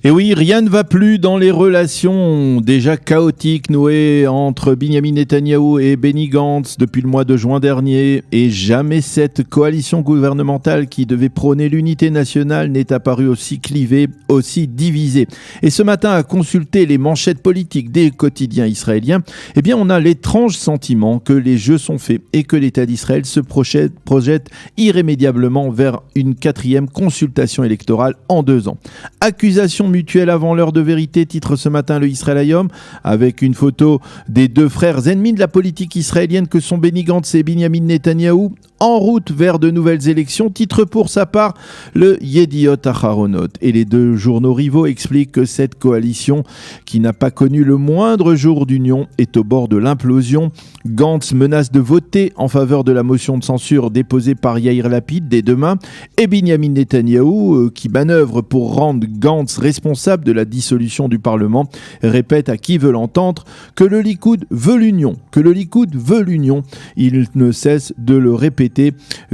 Et oui, rien ne va plus dans les relations déjà chaotiques nouées entre Binyamin Netanyahou et Benny Gantz depuis le mois de juin dernier. Et jamais cette coalition gouvernementale qui devait prôner l'unité nationale n'est apparue aussi clivée, aussi divisée. Et ce matin, à consulter les manchettes politiques des quotidiens israéliens, eh bien, on a l'étrange sentiment que les jeux sont faits et que l'État d'Israël se projette irrémédiablement vers une 4e consultation électorale en 2 ans. Accusation mutuelle avant l'heure de vérité, titre ce matin le Israël Hayom, avec une photo des 2 frères ennemis de la politique israélienne que sont Benny Gantz et Binyamin Netanyahou, en route vers de nouvelles élections, titre pour sa part le Yediot Aharonot. Et les 2 journaux rivaux expliquent que cette coalition, qui n'a pas connu le moindre jour d'union, est au bord de l'implosion. Gantz menace de voter en faveur de la motion de censure déposée par Yair Lapid dès demain, et Binyamin Netanyahou, qui manœuvre pour rendre Gantz responsable de la dissolution du Parlement, répète à qui veut l'entendre que le Likoud veut l'union, Il ne cesse de le répéter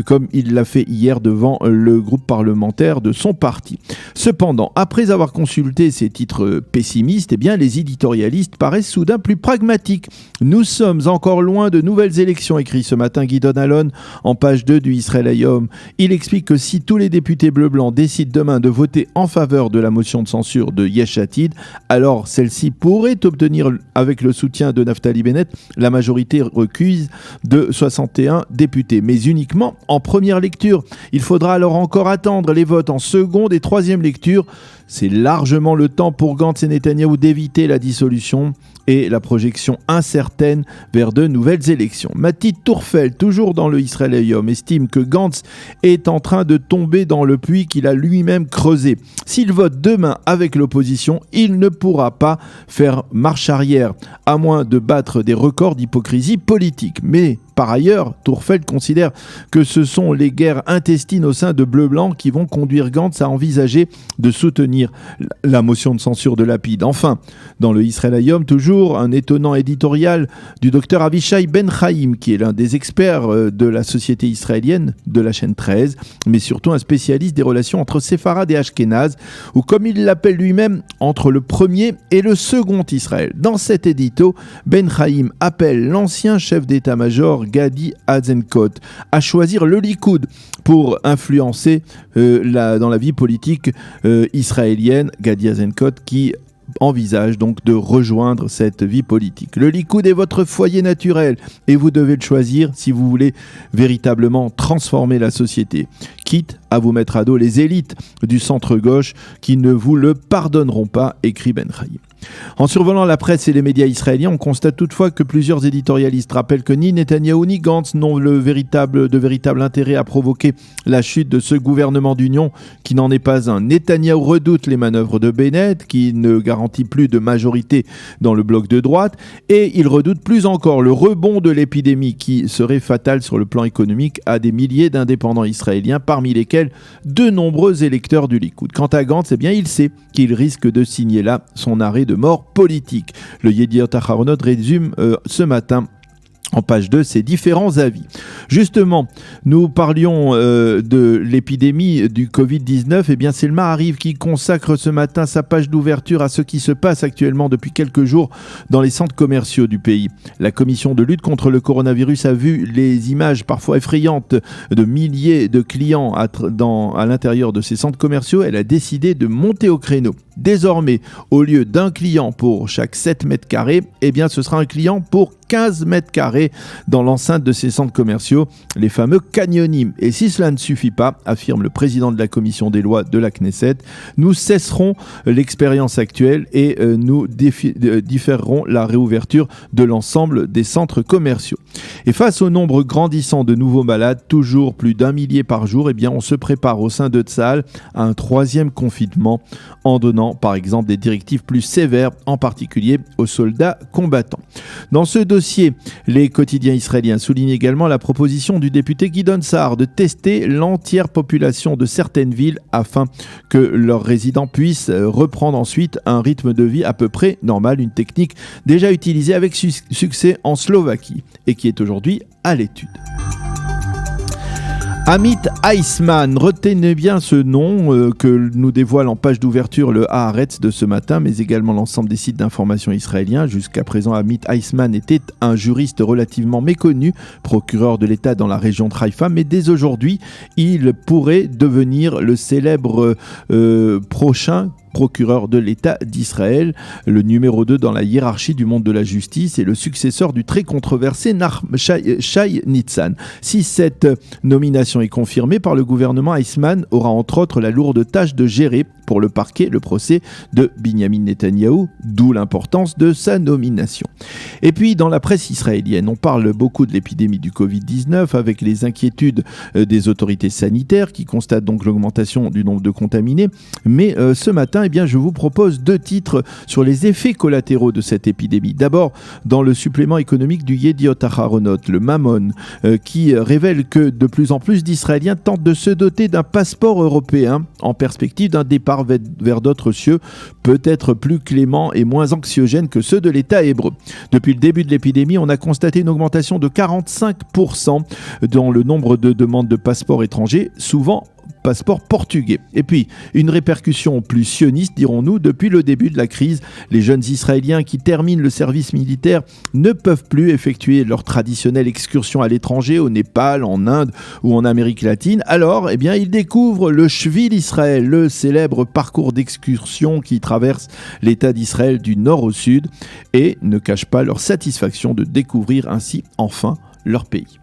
comme il l'a fait hier devant le groupe parlementaire de son parti. Cependant, après avoir consulté ces titres pessimistes, eh bien, les éditorialistes paraissent soudain plus pragmatiques. Nous sommes encore loin de nouvelles élections, écrit ce matin Guidon Alon en page 2 du Israël Hayom. Il explique que si tous les députés bleu-blanc décident demain de voter en faveur de la motion de censure de Yesh Atid, alors celle-ci pourrait obtenir, avec le soutien de Naftali Bennett, la majorité requise de 61 députés, mais uniquement en première lecture. Il faudra alors encore attendre les votes en seconde et troisième lecture. C'est largement le temps pour Gantz et Netanyahou d'éviter la dissolution et la projection incertaine vers de nouvelles élections. Mati Tourfel, toujours dans le Israël Hayom, estime que Gantz est en train de tomber dans le puits qu'il a lui-même creusé. S'il vote demain avec l'opposition, il ne pourra pas faire marche arrière, à moins de battre des records d'hypocrisie politique. Mais par ailleurs, Tourfel considère que ce sont les guerres intestines au sein de Bleu-Blanc qui vont conduire Gantz à envisager de soutenir la motion de censure de Lapid. Enfin, dans le Israël Hayom, toujours un étonnant éditorial du docteur Avishai Ben Chaim, qui est l'un des experts de la société israélienne de la chaîne 13, mais surtout un spécialiste des relations entre Séfarad et Ashkénaz, ou comme il l'appelle lui-même, entre le premier et le second Israël. Dans cet édito, Ben Chaim appelle l'ancien chef d'état-major Gadi Eisenkot à choisir le Likoud pour influencer dans la vie politique israélienne. Gadi Eisenkot qui envisage donc de rejoindre cette vie politique. Le Likoud est votre foyer naturel et vous devez le choisir si vous voulez véritablement transformer la société, quitte à vous mettre à dos les élites du centre-gauche qui ne vous le pardonneront pas, écrit Ben Chaim. En survolant la presse et les médias israéliens, on constate toutefois que plusieurs éditorialistes rappellent que ni Netanyahou ni Gantz n'ont de véritable intérêt à provoquer la chute de ce gouvernement d'union qui n'en est pas un. Netanyahou redoute les manœuvres de Bennett, qui ne garantit plus de majorité dans le bloc de droite, et il redoute plus encore le rebond de l'épidémie qui serait fatal sur le plan économique à des milliers d'indépendants israéliens, parmi lesquels de nombreux électeurs du Likoud. Quant à Gantz, eh bien, il sait qu'il risque de signer là son arrêt de mort politique. Le Yediot Aharonot résume ce matin en page 2 ces différents avis. Justement, nous parlions de l'épidémie du Covid-19. Eh bien, c'est le Maariv qui consacre ce matin sa page d'ouverture à ce qui se passe actuellement depuis quelques jours dans les centres commerciaux du pays. La commission de lutte contre le coronavirus a vu les images parfois effrayantes de milliers de clients à l'intérieur de ces centres commerciaux. Elle a décidé de monter au créneau. Désormais, au lieu d'un client pour chaque 7 mètres carrés, eh bien, ce sera un client pour 15 mètres carrés dans l'enceinte de ces centres commerciaux, les fameux canyonimes. Et si cela ne suffit pas, affirme le président de la commission des lois de la Knesset, nous cesserons l'expérience actuelle et nous différerons la réouverture de l'ensemble des centres commerciaux. Et face au nombre grandissant de nouveaux malades, toujours plus d'1 millier par jour, eh bien, on se prépare au sein de Tsahal à un 3e confinement en donnant par exemple des directives plus sévères, en particulier aux soldats combattants. Dans ce dossier, les quotidiens israéliens soulignent également la proposition du député Guidon Saar de tester l'entière population de certaines villes afin que leurs résidents puissent reprendre ensuite un rythme de vie à peu près normal, une technique déjà utilisée avec succès en Slovaquie et qui est aujourd'hui à l'étude. Amit Iceman, retenez bien ce nom que nous dévoile en page d'ouverture le Haaretz de ce matin, mais également l'ensemble des sites d'information israéliens. Jusqu'à présent, Amit Iceman était un juriste relativement méconnu, procureur de l'État dans la région de Haïfa, mais dès aujourd'hui, il pourrait devenir le célèbre prochain procureur de l'État d'Israël, le numéro 2 dans la hiérarchie du monde de la justice et le successeur du très controversé Shai Nitzan. Si cette nomination est confirmée par le gouvernement, Iceman aura entre autres la lourde tâche de gérer pour le parquet le procès de Binyamin Netanyahou, d'où l'importance de sa nomination. Et puis dans la presse israélienne, on parle beaucoup de l'épidémie du Covid-19 avec les inquiétudes des autorités sanitaires qui constatent donc l'augmentation du nombre de contaminés, mais ce matin, je vous propose 2 titres sur les effets collatéraux de cette épidémie. D'abord, dans le supplément économique du Yediot Aharonot, le Mammon, qui révèle que de plus en plus d'Israéliens tentent de se doter d'un passeport européen en perspective d'un départ vers d'autres cieux, peut-être plus clément et moins anxiogène que ceux de l'État hébreu. Depuis le début de l'épidémie, on a constaté une augmentation de 45% dans le nombre de demandes de passeports étrangers, souvent passeport portugais. Et puis, une répercussion plus sioniste, dirons-nous, depuis le début de la crise. Les jeunes Israéliens qui terminent le service militaire ne peuvent plus effectuer leur traditionnelle excursion à l'étranger, au Népal, en Inde ou en Amérique latine. Alors, ils découvrent le Shvil Israël, le célèbre parcours d'excursion qui traverse l'État d'Israël du nord au sud et ne cachent pas leur satisfaction de découvrir ainsi enfin leur pays.